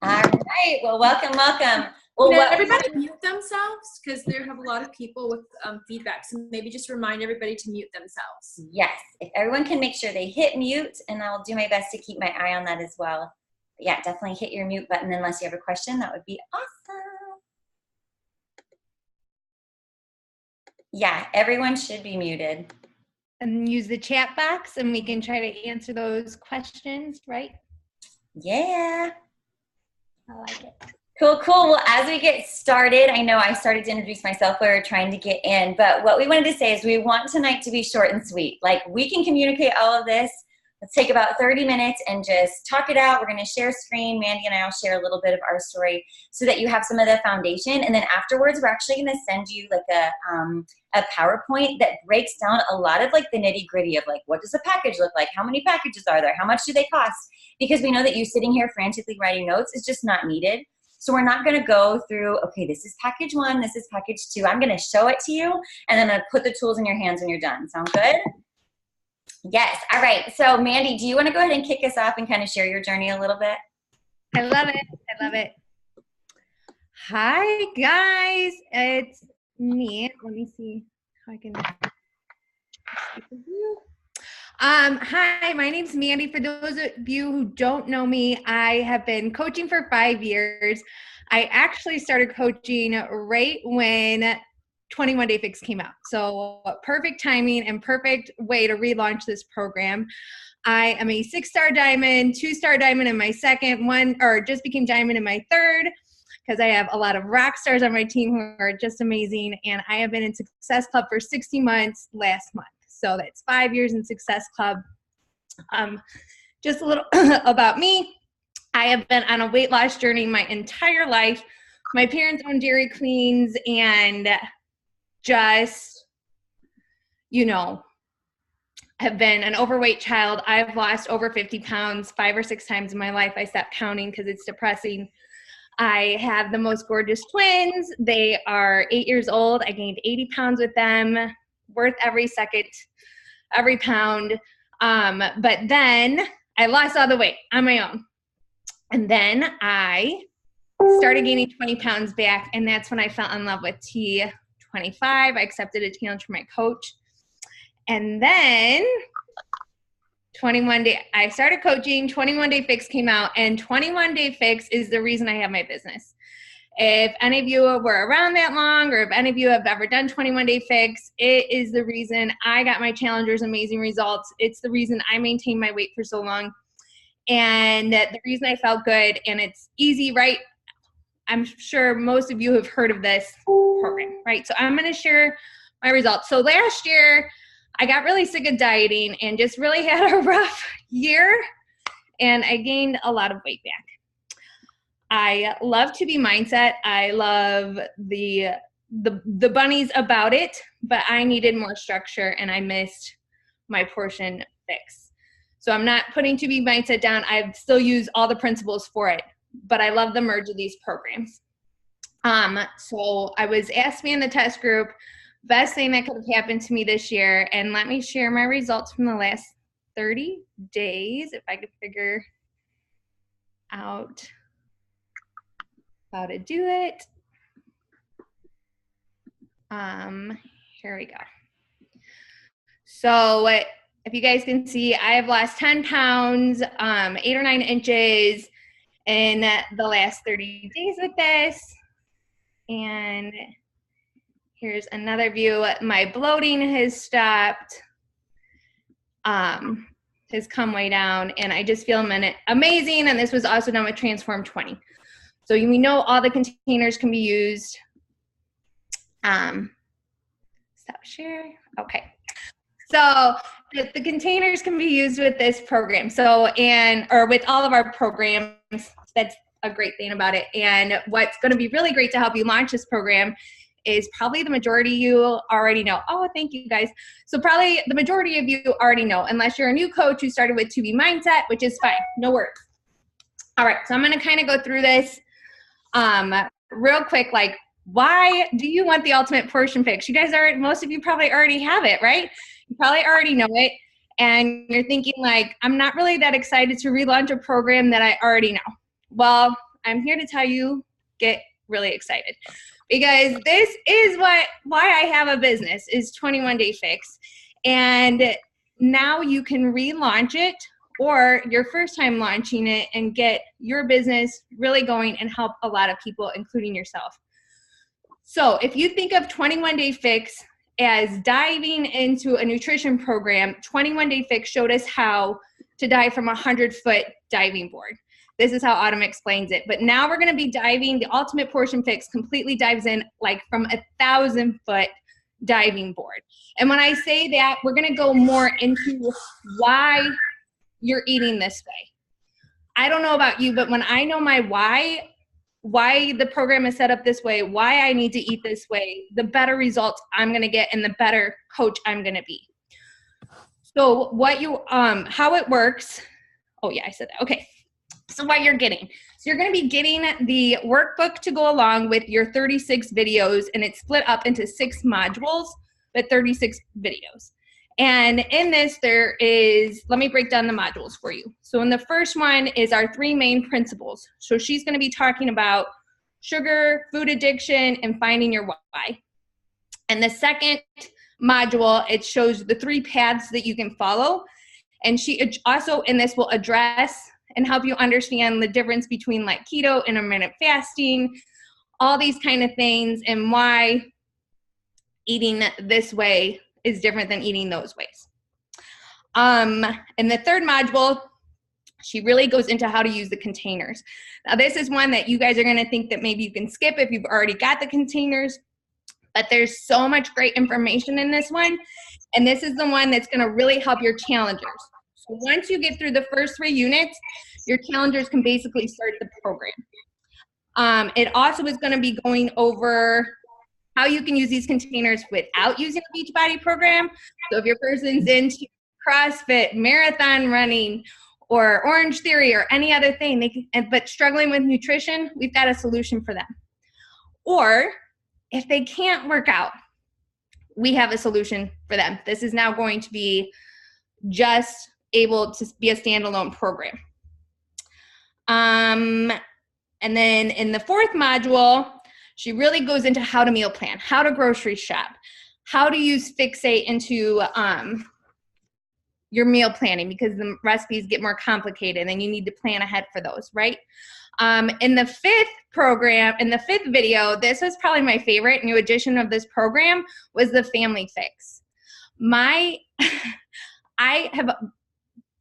All right. Well, welcome. Well, Can everybody mute themselves? Because they have a lot of people with feedback. So maybe just remind everybody to mute themselves. Yes. If everyone can make sure they hit mute, and I'll do my best to keep my eye on that as well. But yeah, definitely hit your mute button unless you have a question. That would be awesome. Yeah, everyone should be muted. And use the chat box and we can try to answer those questions, right? Yeah. I like it. Cool. Well, as we get started, I know I started to introduce myself while we were trying to get in, but what we wanted to say is we want tonight to be short and sweet. Like, we can communicate all of this. Let's take about 30 minutes and just talk it out. We're going to share screen. Mandy and I will share a little bit of our story so that you have some of the foundation. And then afterwards, we're actually going to send you like a PowerPoint that breaks down a lot of like the nitty gritty of like, what does a package look like? How many packages are there? How much do they cost? Because we know that you sitting here frantically writing notes is just not needed. So we're not going to go through, okay, this is package 1, this is package 2. I'm going to show it to you, and then I'm going to put the tools in your hands when you're done. Sound good? Yes. All right. So Mandy, do you want to go ahead and kick us off and kind of share your journey a little bit? I love it. Hi, guys. It's me. Let me see how I can speak with you. Hi, my name's Mandy. For those of you who don't know me, I have been coaching for 5 years. I actually started coaching right when 21 Day Fix came out. So perfect timing and perfect way to relaunch this program. I am a 6-star diamond, 2-star diamond in my second one, or just became diamond in my third, because I have a lot of rock stars on my team who are just amazing. And I have been in Success Club for 60 months last month. So that's 5 years in Success Club. Just a little about me. I have been on a weight loss journey my entire life. My parents own Dairy Queens, and just, have been an overweight child. I've lost over 50 pounds 5 or 6 times in my life. I stopped counting because it's depressing. I have the most gorgeous twins. They are 8 years old. I gained 80 pounds with them, worth every second, every pound. But then I lost all the weight on my own. And then I started gaining 20 pounds back, and that's when I fell in love with T25. I accepted a challenge from my coach. And then 21 Day, I started coaching, 21 Day Fix came out, and 21 Day Fix is the reason I have my business. If any of you were around that long, or if any of you have ever done 21 Day Fix, it is the reason I got my challengers amazing results. It's the reason I maintained my weight for so long. And the reason I felt good, and it's easy, right? I'm sure most of you have heard of this program, right? So I'm going to share my results. So last year, I got really sick of dieting and just really had a rough year, and I gained a lot of weight back. I love To Be Mindset. I love the bunnies about it, but I needed more structure, and I missed my portion fix. So I'm not putting To Be Mindset down. I still use all the principles for it, but I love the merge of these programs. So I was asked me in the test group, best thing that could have happened to me this year, and let me share my results from the last 30 days, if I could figure out how to do it. Here we go. So if you guys can see, I have lost 10 pounds, 8 or 9 inches in the last 30 days with this. And here's another view. My bloating has stopped, has come way down, and I just feel amazing. And this was also done with Transform 20. So we know all the containers can be used. Stop share. Okay. So the containers can be used with this program. So, or with all of our programs. That's a great thing about it. And what's going to be really great to help you launch this program is probably the majority of you already know. Oh, thank you guys. So probably the majority of you already know, unless you're a new coach who started with To Be Mindset, which is fine. No worries. All right. So I'm going to kind of go through this real quick. Like, why do you want the ultimate portion fix? You guys most of you probably already have it, right? You probably already know it. and you're thinking like, I'm not really that excited to relaunch a program that I already know. Well, I'm here to tell you, get really excited, because this is why I have a business, is 21 Day Fix. And now you can relaunch it, or your first time launching it, and get your business really going and help a lot of people, including yourself. So if you think of 21 Day Fix as diving into a nutrition program, 21 Day Fix showed us how to dive from a 100-foot diving board. This is how Autumn explains it. But now we're going to be diving, the Ultimate Portion Fix completely dives in like from 1,000-foot diving board. And when I say that, we're going to go more into why you're eating this way. I don't know about you, but when I know my why the program is set up this way, why I need to eat this way, the better results I'm going to get and the better coach I'm going to be. So what you, how it works. Oh yeah, I said that. Okay. So what you're getting. So you're going to be getting the workbook to go along with your 36 videos, and it's split up into 6 modules, but 36 videos. And in this, there is, let me break down the modules for you. So in the first one is our 3 main principles. So she's going to be talking about sugar, food addiction, and finding your why. And the second module, it shows the 3 paths that you can follow. And she also in this will address and help you understand the difference between like keto, intermittent fasting, all these kind of things, and why eating this way is different than eating those ways. In the third module, she really goes into how to use the containers. Now this is one that you guys are gonna think that maybe you can skip if you've already got the containers, but there's so much great information in this one. And this is the one that's gonna really help your challengers. So once you get through the first 3 units, your challengers can basically start the program. It also is gonna be going over how you can use these containers without using a Beachbody program. So if your person's into CrossFit, marathon running, or Orange Theory, or any other thing, but struggling with nutrition, we've got a solution for them. Or if they can't work out, we have a solution for them. This is now going to be just able to be a standalone program. And then in the 4th module, she really goes into how to meal plan, how to grocery shop, how to use Fixate into your meal planning, because the recipes get more complicated and you need to plan ahead for those, right? In the 5th program, in the 5th video, this was probably my favorite new addition of this program, was the Family Fix. I have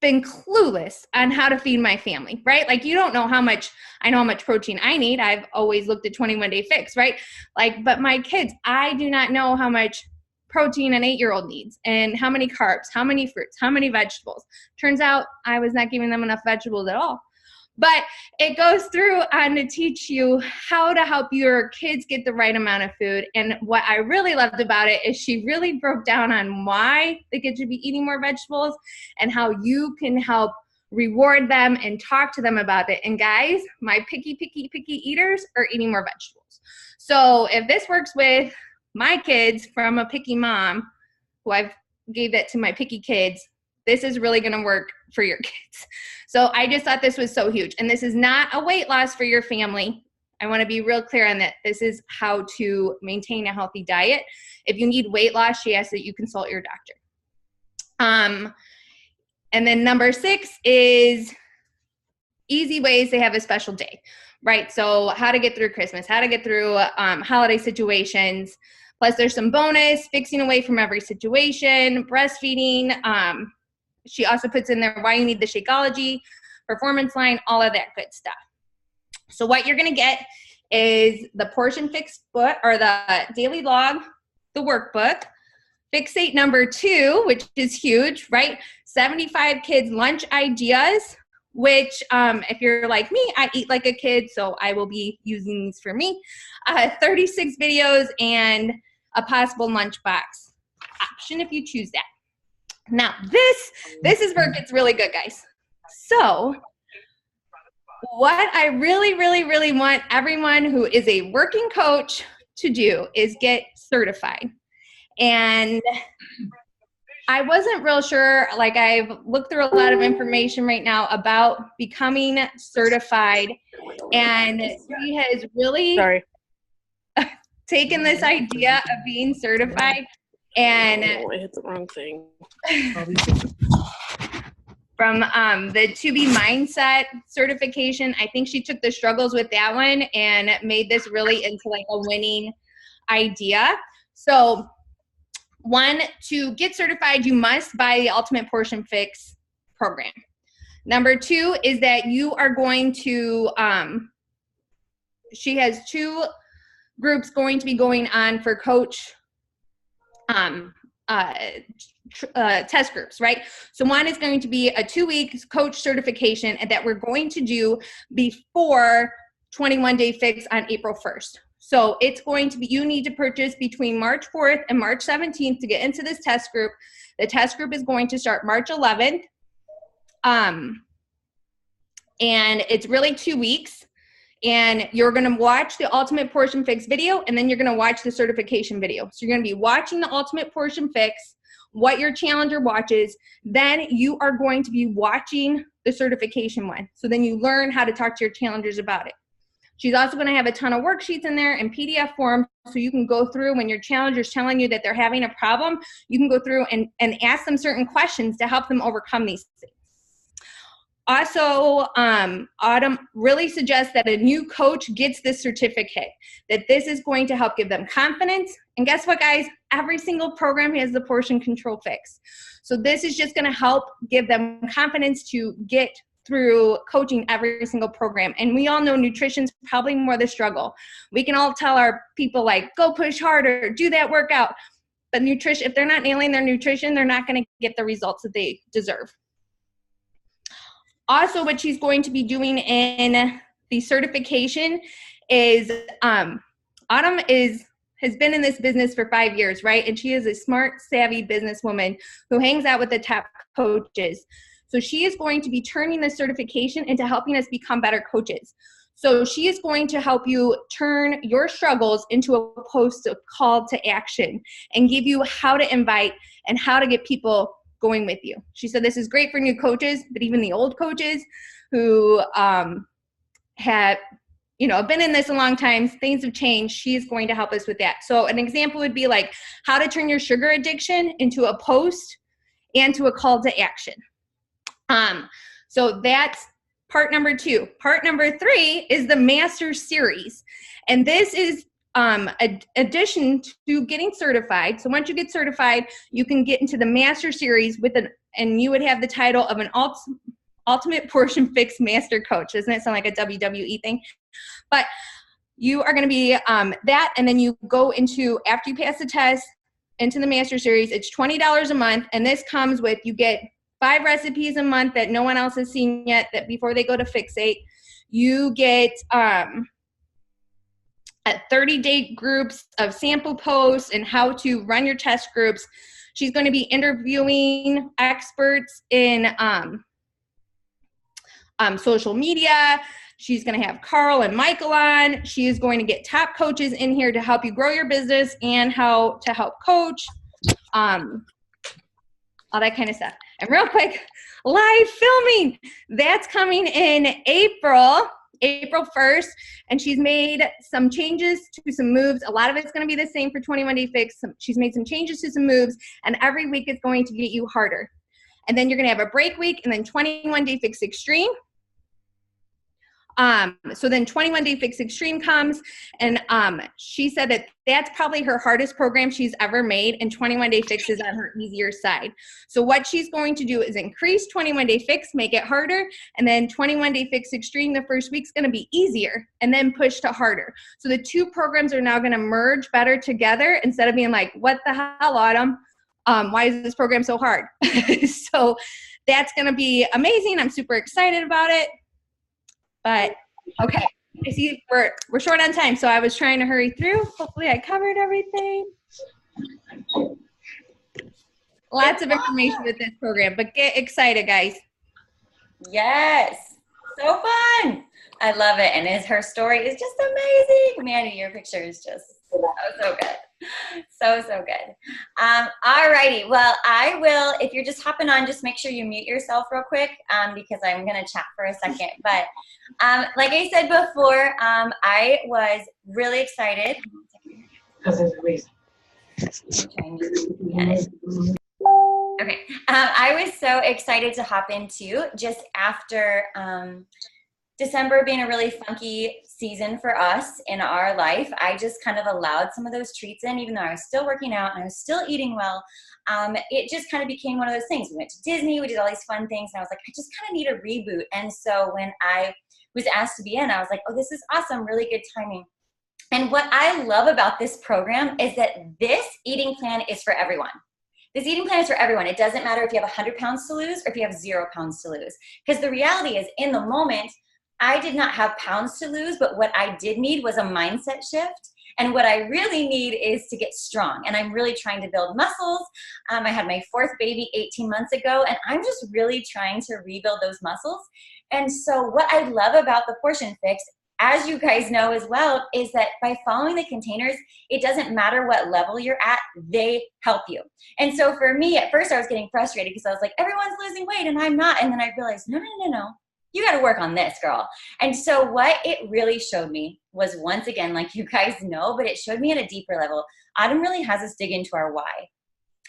been clueless on how to feed my family, right? Like you don't know how much, I know how much protein I need. I've always looked at 21 Day Fix, right? Like, but my kids, I do not know how much protein an 8-year-old needs, and how many carbs, how many fruits, how many vegetables. Turns out I was not giving them enough vegetables at all. But it goes through on to teach you how to help your kids get the right amount of food. And what I really loved about it is she really broke down on why the kids should be eating more vegetables and how you can help reward them and talk to them about it. And guys, my picky eaters are eating more vegetables. So if this works with my kids from a picky mom, who I've gave that to my picky kids, this is really going to work for your kids. So I just thought this was so huge. And this is not a weight loss for your family. I want to be real clear on that. This is how to maintain a healthy diet. If you need weight loss, she asks that you consult your doctor. And then number 6 is easy ways to have a special day, right? So how to get through Christmas, how to get through holiday situations. Plus there's some bonus, fixing away from every situation, breastfeeding. She also puts in there why you need the Shakeology, performance line, all of that good stuff. So what you're going to get is the Portion Fix book, or the daily log, the workbook, Fixate number 2, which is huge, right? 75 kids lunch ideas, which if you're like me, I eat like a kid, so I will be using these for me. 36 videos and a possible lunchbox option if you choose that. Now this is where it gets really good, guys. So what I really want everyone who is a working coach to do is get certified. And I wasn't real sure. Like, I've looked through a lot of information right now about becoming certified, and she has really taken this idea of being certified and I hit the wrong thing. from the To Be Mindset certification. I think she took the struggles with that one and made this really into like a winning idea. So, one, to get certified, you must buy the Ultimate Portion Fix program. Number 2 is that you are going to, she has 2 groups going to be going on for coach test groups, right? So one is going to be a 2-week coach certification and that we're going to do before 21 Day Fix on April 1st. So it's going to be, you need to purchase between March 4th and March 17th to get into this test group. The test group is going to start March 11th. And it's really 2 weeks. And you're going to watch the Ultimate Portion Fix video, and then you're going to watch the certification video. So you're going to be watching the Ultimate Portion Fix, what your challenger watches, then you are going to be watching the certification one. So then you learn how to talk to your challengers about it. She's also going to have a ton of worksheets in there in PDF form, so you can go through when your challenger's telling you that they're having a problem, you can go through and ask them certain questions to help them overcome these things. Also, Autumn really suggests that a new coach gets this certificate, that this is going to help give them confidence. And guess what, guys? Every single program has the portion control fix. So this is just going to help give them confidence to get through coaching every single program. And we all know nutrition's probably more the struggle. We can all tell our people, like, go push harder, do that workout. But nutrition, if they're not nailing their nutrition, they're not going to get the results that they deserve. Also, what she's going to be doing in the certification is, Autumn has been in this business for 5 years, right? And she is a smart, savvy businesswoman who hangs out with the top coaches. So she is going to be turning the certification into helping us become better coaches. So she is going to help you turn your struggles into a post of call to action and give you how to invite and how to get people going with you. She said this is great for new coaches, but even the old coaches who have been in this a long time, things have changed. She's going to help us with that. So an example would be like how to turn your sugar addiction into a post and to a call to action. So that's part number 2. Part number 3 is the Master Series. And this is addition to getting certified. So once you get certified, you can get into the Master Series and you would have the title of an Ultimate Portion Fix Master Coach. Doesn't it sound like a WWE thing? But you are going to be that, and then you go into, after you pass the test, into the Master Series. It's $20 a month, and this comes with, you get 5 recipes a month that no one else has seen yet, that before they go to Fixate. You get 30-day groups of sample posts and how to run your test groups. She's going to be interviewing experts in social media. She's going to have Carl and Michael on. She is going to get top coaches in here to help you grow your business and how to help coach, all that kind of stuff. And real quick, live filming, that's coming in April 1st, and she's made some changes to some moves. A lot of it's going to be the same for 21 Day Fix. She's made some changes to some moves, and every week is going to get you harder. And then you're going to have a break week, and then 21 Day Fix Extreme. So then 21 Day Fix Extreme comes, and she said that that's probably her hardest program she's ever made, and 21 Day Fix is on her easier side. So what she's going to do is increase 21 Day Fix, make it harder, and then 21 Day Fix Extreme, the first week's going to be easier, and then push to harder. So the 2 programs are now going to merge better together instead of being like, what the hell, Autumn? Why is this program so hard? So that's going to be amazing. I'm super excited about it. But okay, I see we're short on time, so I was trying to hurry through. Hopefully I covered everything. Lots of information with this program, but get excited, guys. Yes, so fun. I love it, and her story is just amazing. Mandy, your picture is just so good. So good. All righty. Well, I will, if you're just hopping on, just make sure you mute yourself real quick because I'm going to chat for a second. But like I said before, I was really excited. Okay. I was so excited to hop into just after December being a really funky season for us in our life. I just kind of allowed some of those treats in, even though I was still working out and I was still eating well. It just kind of became one of those things. We went to Disney, we did all these fun things, and I was like, I just kind of need a reboot. And so when I was asked to be in, I was like, oh, this is awesome, really good timing. And what I love about this program is that this eating plan is for everyone. This eating plan is for everyone. It doesn't matter if you have 100 pounds to lose or if you have 0 pounds to lose. Because the reality is, in the moment, I did not have pounds to lose, but what I did need was a mindset shift. And what I really need is to get strong. And I'm really trying to build muscles. I had my 4th baby 18 months ago, and I'm just really trying to rebuild those muscles. And so what I love about the Portion Fix, as you guys know as well, is that by following the containers, it doesn't matter what level you're at, they help you. And so for me, at first I was getting frustrated because I was like, everyone's losing weight and I'm not. And then I realized, no. You got to work on this, girl. And so what it really showed me was, once again, like you guys know, but it showed me at a deeper level. Autumn really has us dig into our why.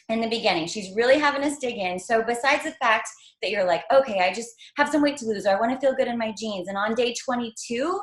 In the beginning, she's really having us dig in. So besides the fact that you're like, okay, I just have some weight to lose, or I want to feel good in my jeans. And on day 22,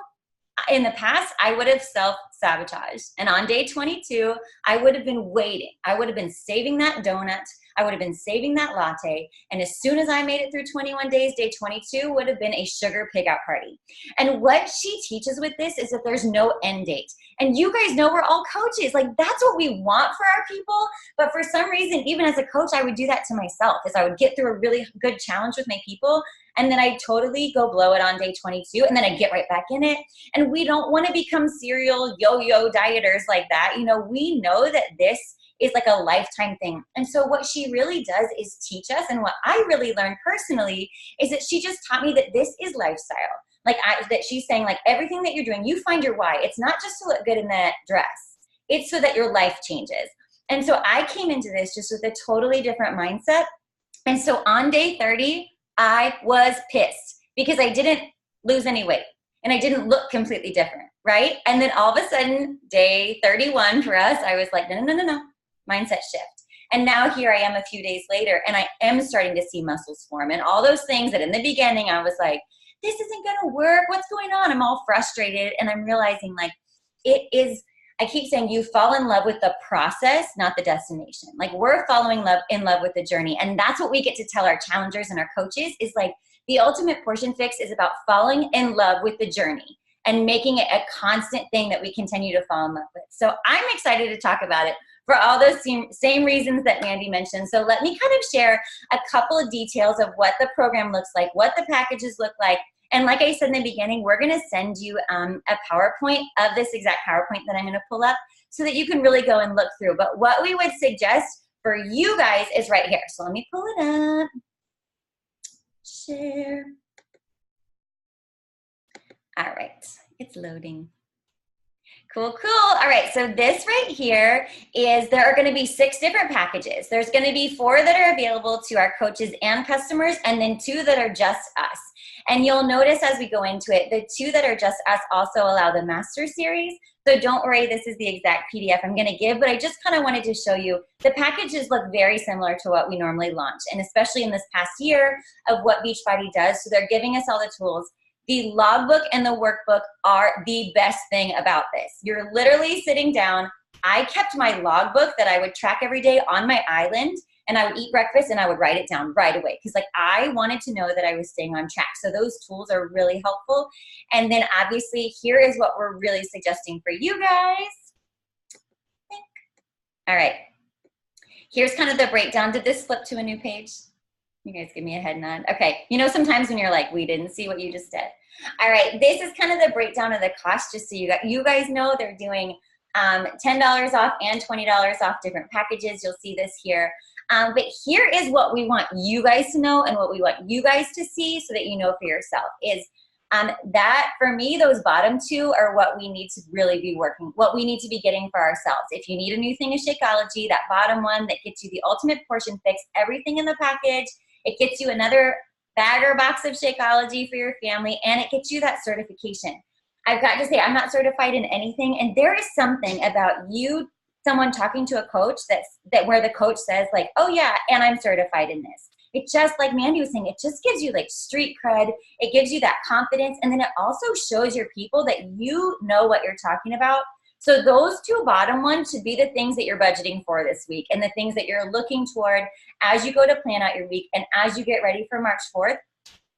in the past, I would have self-sabotaged. And on day 22, I would have been waiting. I would have been saving that donut. I would have been saving that latte. And as soon as I made it through 21 days, day 22 would have been a sugar pig-out party. And what she teaches with this is that there's no end date. And you guys know we're all coaches. Like, that's what we want for our people. But for some reason, even as a coach, I would do that to myself, is I would get through a really good challenge with my people, and then I totally go blow it on day 22, and then I get right back in it. And we don't want to become serial yo-yo dieters like that. You know, we know that this is like a lifetime thing. And so what she really does is teach us, and what I really learned personally is that she just taught me that this is lifestyle. Like that she's saying, like, everything that you're doing, you find your why. It's not just to look good in that dress. It's so that your life changes. And so I came into this just with a totally different mindset. And so on day 30, I was pissed because I didn't lose any weight and I didn't look completely different, right? And then all of a sudden, day 31 for us, I was like, no, mindset shift. And now here I am a few days later, and I am starting to see muscles form and all those things that in the beginning I was like, this isn't going to work. What's going on? I'm all frustrated, and I'm realizing, like, it is, I keep saying, you fall in love with the process, not the destination. Like, we're falling in love with the journey. And that's what we get to tell our challengers and our coaches is, like, the ultimate Portion Fix is about falling in love with the journey and making it a constant thing that we continue to fall in love with. So I'm excited to talk about it for all those same reasons that Mandy mentioned. So let me kind of share a couple of details of what the program looks like, what the packages look like. And like I said in the beginning, we're going to send you a PowerPoint of this exact PowerPoint that I'm going to pull up so that you can really go and look through. But what we would suggest for you guys is right here. So let me pull it up. Share. All right, it's loading. Cool. All right, so this right here is, there are going to be 6 different packages. There's going to be 4 that are available to our coaches and customers, and then 2 that are just us. And you'll notice as we go into it, the 2 that are just us also allow the master series. So don't worry, this is the exact PDF I'm going to give, but I just kind of wanted to show you the packages look very similar to what we normally launch, and especially in this past year of what Beachbody does. So they're giving us all the tools. The logbook and the workbook are the best thing about this. You're literally sitting down. I kept my logbook that I would track every day on my island, and I would eat breakfast and I would write it down right away because, like, I wanted to know that I was staying on track. So those tools are really helpful. And then obviously here is what we're really suggesting for you guys. All right. Here's kind of the breakdown. Did this flip to a new page? You guys give me a head nod. Okay. You know, sometimes when you're like, we didn't see what you just did. All right. This is kind of the breakdown of the cost, just so you guys know they're doing $10 off and $20 off different packages. You'll see this here. But here is what we want you guys to know and what we want you guys to see so that you know for yourself is That for me, those bottom two are what we need to really be working, what we need to be getting for ourselves. If you need a new thing of Shakeology, that bottom one that gets you the ultimate portion fix, everything in the package, it gets you another bag or box of Shakeology for your family, and it gets you that certification. I've got to say, I'm not certified in anything, and there is something about you, someone talking to a coach that where the coach says like, oh yeah, and I'm certified in this. It just, like Mandy was saying, it just gives you like street cred. It gives you that confidence. And then it also shows your people that you know what you're talking about. So those two bottom ones should be the things that you're budgeting for this week and the things that you're looking toward as you go to plan out your week and as you get ready for March 4th.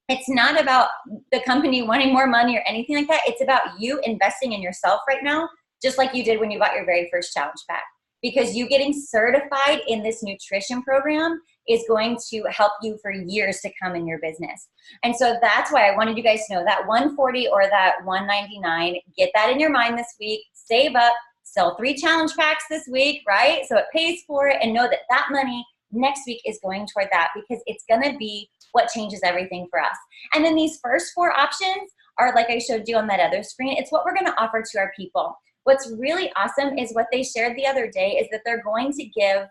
It's not about the company wanting more money or anything like that. It's about you investing in yourself right now, just like you did when you bought your very first challenge pack. Because you getting certified in this nutrition program is going to help you for years to come in your business. And so that's why I wanted you guys to know that 140 or that 199, get that in your mind this week, save up, sell 3 challenge packs this week, right? So it pays for it, and know that that money next week is going toward that, because it's gonna be what changes everything for us. And then these first 4 options are, like I showed you on that other screen, it's what we're gonna offer to our people. What's really awesome is what they shared the other day is that they're going to give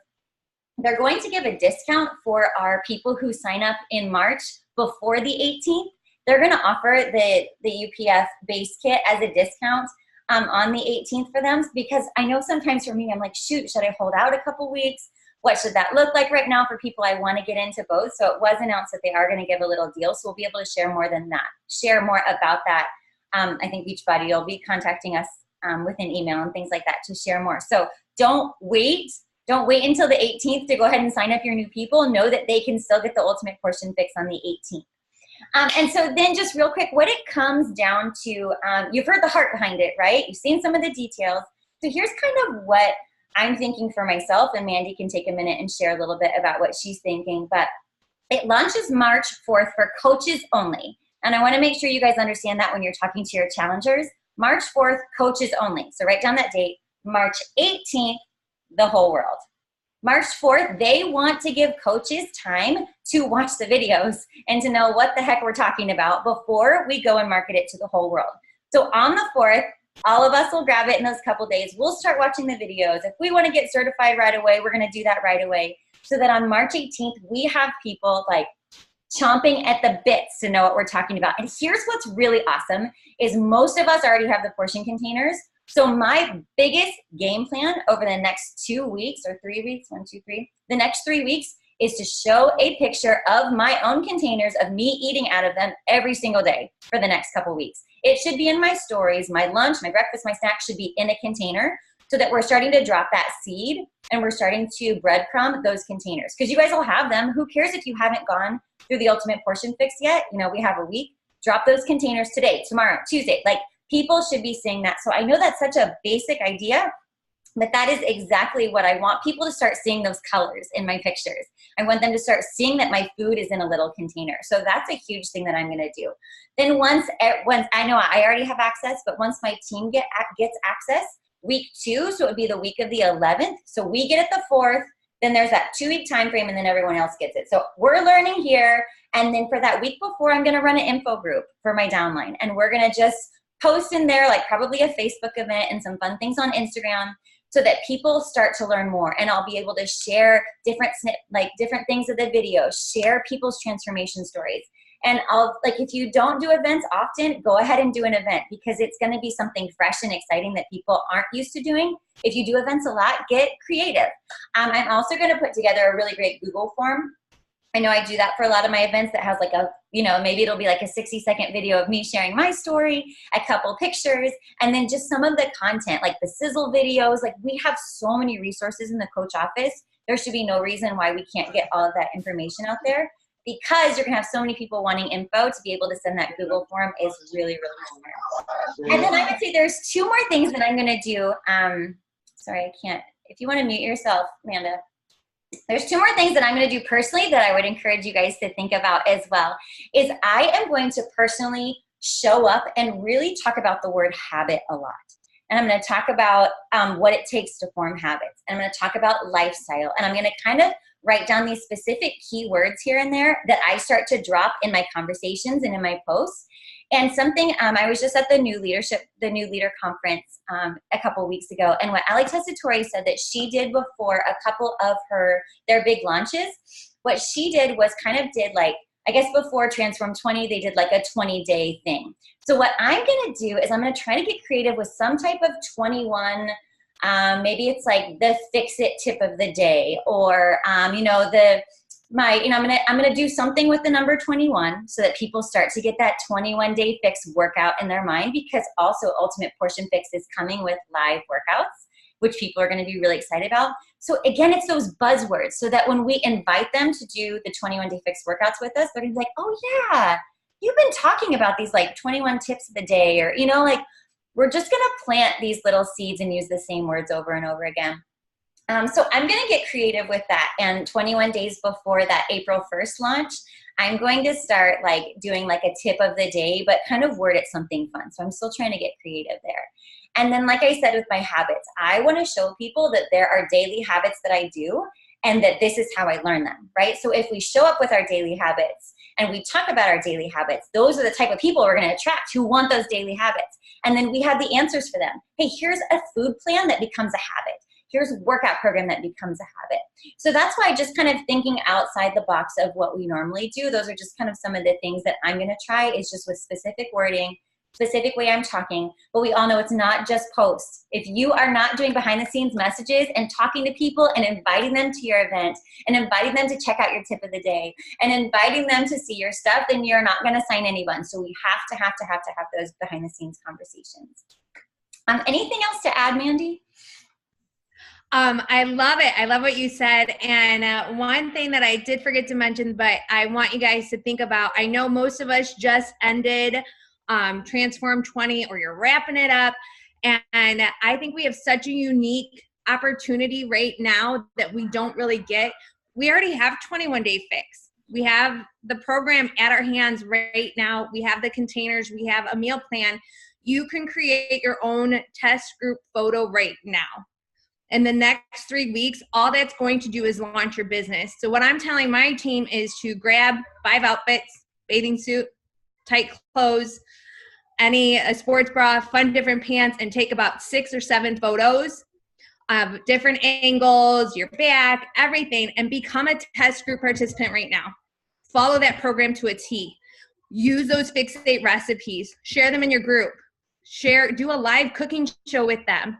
a discount for our people who sign up in March before the 18th. They're going to offer the UPF base kit as a discount on the 18th for them, because I know sometimes for me, I'm like, shoot, should I hold out a couple weeks? What should that look like right now for people? I want to get into both. So it was announced that they are going to give a little deal. So we'll be able to share more about that. I think Beachbody will be contacting us with an email and things like that to share more. So don't wait until the 18th to go ahead and sign up your new people. Know that they can still get the ultimate portion fix on the 18th. And so then just real quick, what it comes down to, you've heard the heart behind it, right? You've seen some of the details. So here's kind of what I'm thinking for myself, and Mandy can take a minute and share a little bit about what she's thinking. But it launches March 4th for coaches only. And I want to make sure you guys understand that when you're talking to your challengers. March 4th, coaches only. So write down that date. March 18th, the whole world. March 4th, they want to give coaches time to watch the videos and to know what the heck we're talking about before we go and market it to the whole world. So on the 4th, all of us will grab it in those couple days. We'll start watching the videos. If we want to get certified right away, we're going to do that right away. So that on March 18th, we have people like chomping at the bits to know what we're talking about. And here's what's really awesome is most of us already have the portion containers. So my biggest game plan over the next 2 weeks or 3 weeks, 1, 2, 3, the next 3 weeks is to show a picture of my own containers of me eating out of them every single day for the next couple weeks. It should be in my stories. My lunch, my breakfast, my snack should be in a container so that we're starting to drop that seed and we're starting to breadcrumb those containers. Because you guys will have them. Who cares if you haven't gone through the ultimate portion fix yet? You know, we have a week. Drop those containers today, tomorrow, Tuesday. Like, people should be seeing that. So I know that's such a basic idea, but that is exactly what I want people to start seeing, those colors in my pictures. I want them to start seeing that my food is in a little container. So that's a huge thing that I'm going to do. Then once I know I already have access, but once my team gets access, week 2, so it would be the week of the 11th. So we get it the 4th, then there's that 2-week time frame, and then everyone else gets it. So we're learning here. And then for that week before, I'm going to run an info group for my downline. And we're going to just post in there, like probably a Facebook event and some fun things on Instagram, so that people start to learn more. And I'll be able to share different things of the video, share people's transformation stories. And if you don't do events often, go ahead and do an event, because it's going to be something fresh and exciting that people aren't used to doing. If you do events a lot, get creative. I'm also going to put together a really great Google form. I know I do that for a lot of my events that has like maybe it'll be like a 60-second video of me sharing my story, a couple pictures, and then just some of the content, like the sizzle videos. Like, we have so many resources in the coach office. There should be no reason why we can't get all of that information out there, because you're going to have so many people wanting info. To be able to send that Google form is really, really smart. And then I would say there's 2 more things that I'm going to do. Sorry, I can't. If you want to mute yourself, Amanda. There's 2 more things that I'm going to do personally that I would encourage you guys to think about as well. Is I am going to personally show up and really talk about the word habit a lot. And I'm going to talk about what it takes to form habits. And I'm going to talk about lifestyle. And I'm going to kind of write down these specific keywords here and there that I start to drop in my conversations and in my posts. And something, I was just at the New Leader Conference a couple weeks ago, and what Ali Tessitore said that she did before a couple of their big launches, what she did was like, I guess before Transform 20, they did like a 20-day thing. So what I'm gonna do is I'm gonna try to get creative with some type of 21, maybe it's like the fix it tip of the day, or I'm gonna do something with the number 21 so that people start to get that 21-day fix workout in their mind, because also Ultimate Portion Fix is coming with live workouts, which people are gonna be really excited about. So again, it's those buzzwords, so that when we invite them to do the 21-day fix workouts with us, they're gonna be like, oh yeah, you've been talking about these like 21 tips of the day, or, like, we're just gonna plant these little seeds and use the same words over and over again. So I'm going to get creative with that. And 21 days before that April 1st launch, I'm going to start like doing like a tip of the day, but kind of word it something fun. So I'm still trying to get creative there. And then, like I said, with my habits, I want to show people that there are daily habits that I do and that this is how I learn them, right? So if we show up with our daily habits and we talk about our daily habits, those are the type of people we're going to attract who want those daily habits. And then we have the answers for them. Hey, here's a food plan that becomes a habit. Here's a workout program that becomes a habit. So that's why just kind of thinking outside the box of what we normally do. Those are just kind of some of the things that I'm going to try, is just with specific wording, specific way I'm talking. But we all know it's not just posts. If you are not doing behind the scenes messages and talking to people and inviting them to your event and inviting them to check out your tip of the day and inviting them to see your stuff, then you're not going to sign anyone. So we have to have those behind the scenes conversations. Anything else to add, Mandy? I love it. I love what you said. And one thing that I did forget to mention, but I want you guys to think about, I know most of us just ended Transform 20, or you're wrapping it up. And I think we have such a unique opportunity right now that we don't really get. We already have 21-day fix. We have the program at our hands right now. We have the containers. We have a meal plan. You can create your own test group photo right now. In the next 3 weeks, all that's going to do is launch your business. So what I'm telling my team is to grab 5 outfits, bathing suit, tight clothes, a sports bra, fun different pants, and take about 6 or 7 photos of different angles, your back, everything, and become a test group participant right now. Follow that program to a T. Use those fix-it recipes. Share them in your group. Do a live cooking show with them.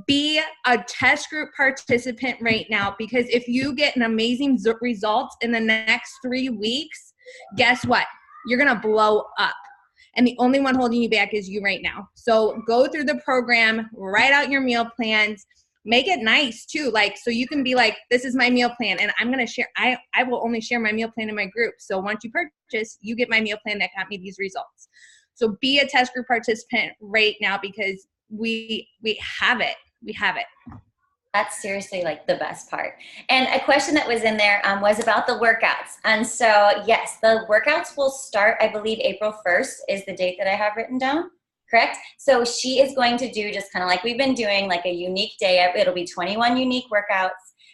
Be a test group participant right now, because if you get an amazing results in the next 3 weeks, guess what? You're going to blow up. And the only one holding you back is you right now. So go through the program, write out your meal plans, make it nice too. Like, so you can be like, this is my meal plan, and I'm going to share, I will only share my meal plan in my group. So once you purchase, you get my meal plan that got me these results. So be a test group participant right now, because we have it. We have it. That's seriously like the best part. And a question that was in there was about the workouts. And so, yes, the workouts will start, I believe, April 1st is the date that I have written down, correct? So she is going to do just kind of like we've been doing, like a unique day. It'll be 21 unique workouts.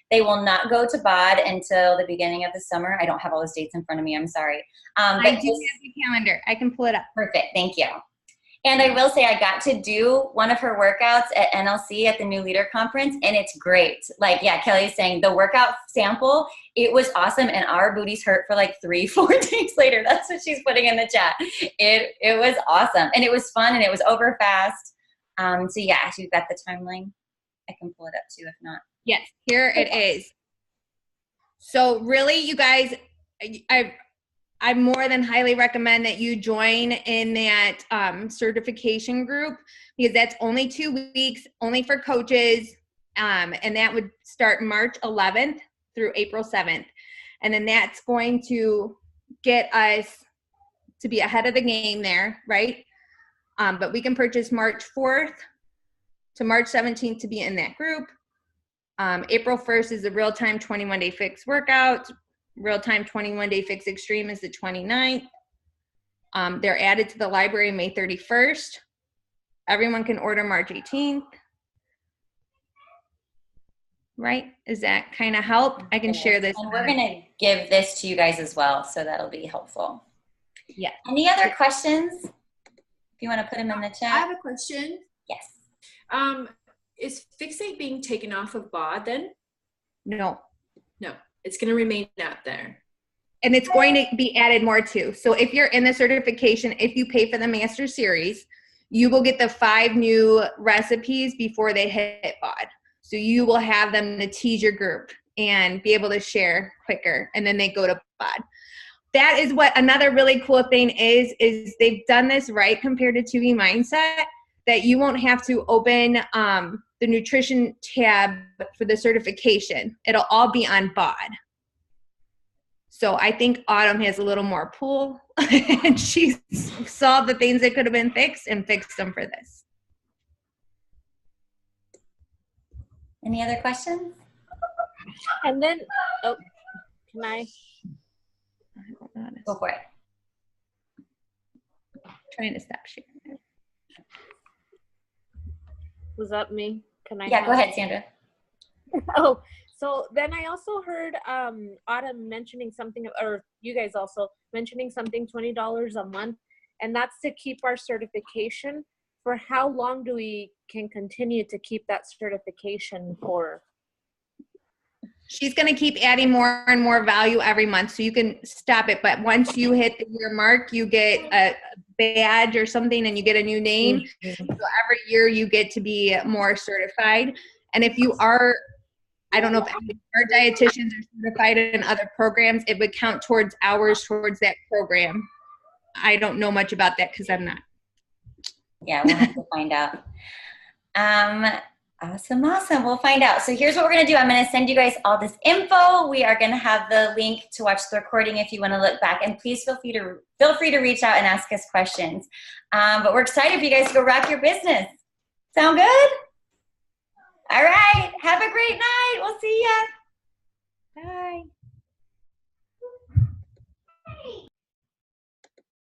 They will not go to BOD until the beginning of the summer. I don't have all those dates in front of me. I'm sorry. I do have the calendar. I can pull it up. Perfect. Thank you. And I will say I got to do one of her workouts at NLC at the New Leader Conference, and it's great. Like, yeah, Kelly's saying the workout sample, it was awesome, and our booties hurt for like 3-4 days later. That's what she's putting in the chat. It was awesome, and it was fun, and it was over fast. So yeah, she's got the timeline. I can pull it up too if not. Yes, here it is. So really, you guys, I more than highly recommend that you join in that certification group, because that's only 2 weeks, only for coaches, and that would start March 11th through April 7th. And then that's going to get us to be ahead of the game there, right? But we can purchase March 4th to March 17th to be in that group. April 1st is the real-time 21-day fix workout. Real-time 21-day fix extreme is the 29th. They're added to the library May 31st. Everyone can order March 18th. Right? Does that kind of help? I can share this. And we're going to give this to you guys as well, so that'll be helpful. Yeah. Any other questions? you want to put them in the I chat. have a question. Yes. Is Fixate being taken off of BOD then? No. No, it's going to remain out there. And it's going to be added more too. So if you're in the certification, if you pay for the master series, you will get the 5 new recipes before they hit BOD. So you will have them to tease your group and be able to share quicker, and then they go to BOD. That is what another really cool thing is they've done this right compared to 2B Mindset, that you won't have to open the nutrition tab for the certification. It'll all be on BOD. So I think Autumn has a little more pull, and she saw the things that could have been fixed and fixed them for this. Any other questions? And then, oh, can I? Go for it. Trying to stop sharing. Was that me? Can I? Yeah, go ahead, Sandra. Oh, so then I also heard Autumn mentioning something, or you guys also mentioning something, $20 a month, and that's to keep our certification. For how long do we can continue to keep that certification for? She's going to keep adding more and more value every month, so you can stop it. But once you hit the year mark, you get a badge or something, and you get a new name. So every year you get to be more certified. And if you are, I don't know if any of our dietitians are certified in other programs, it would count towards hours towards that program. I don't know much about that because I'm not. Yeah, we'll have to find out. Awesome. We'll find out. So here's what we're going to do. I'm going to send you guys all this info. We are going to have the link to watch the recording if you want to look back. And please feel free to reach out and ask us questions. But we're excited for you guys to go rock your business. Sound good? All right. Have a great night. We'll see ya. Bye.